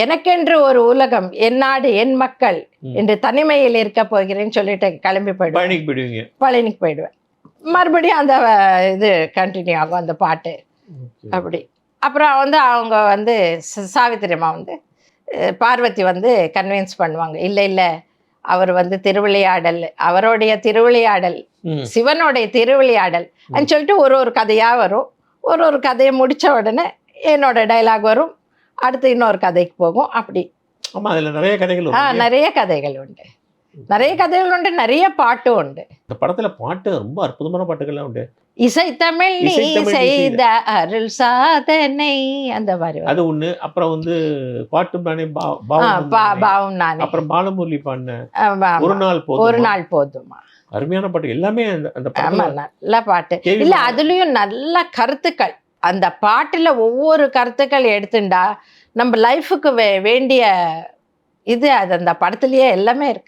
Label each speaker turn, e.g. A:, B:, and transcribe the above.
A: எனக்கென்று ஒரு உலகம், என் நாடு, என் மக்கள் என்று தனிமையில் இருக்க போகிறேன்னு சொல்லிட்டு கிளம்பி போயிடுவேன்.
B: பழனிக்கு போயிடுவீங்க.
A: பழனிக்கு போயிடுவேன். மறுபடியும் அந்த இது கண்டினியூ ஆகும் அந்த பாட்டு. அப்படி அப்புறம் வந்து அவங்க வந்து சாவித்திரி அம்மா வந்து பார்வதி வந்து கன்வின்ஸ் பண்ணுவாங்க. இல்லை இல்லை, அவர் வந்து திருவிளையாடல், அவருடைய திருவிளையாடல், சிவனுடைய திருவிளையாடல் அப்படின்னு சொல்லிட்டு ஒரு கதையாக வரும். ஒரு கதையை முடித்த உடனே என்னோட டைலாக் வரும், அடுத்து இன்னொரு கதைக்கு போகும். அப்படி
B: ஆமாம், அதில் நிறைய கதைகள்
A: நிறைய கதைகள் உண்டு, நிறைய கதைகள் உண்டு, நிறைய பாட்டும் உண்டு.
B: இந்த படத்தில் பாட்டு ரொம்ப அற்புதமான பாட்டுகள்லாம் உண்டு.
A: இசைத்தமிழ் நீ செய்த அருள் சாதனை, அந்த மாதிரி
B: அது ஒண்ணு. அப்புறம் வந்து பாட்டும் நானே
A: பாவம் நானே,
B: அப்புறம் பாலமுரளி பாடின ஒரு நாள் போதுமா, அருமையான பாட்டு எல்லாமே. அந்த
A: நல்ல பாட்டு இல்ல, அதுலயும் நல்ல கருத்துக்கள். அந்த பாட்டுல ஒவ்வொரு கருத்துக்கள் எடுத்துட்டா நம்ம லைஃபுக்கு வேண்டிய இது அது அந்த படத்துலயே எல்லாமே இருக்கு.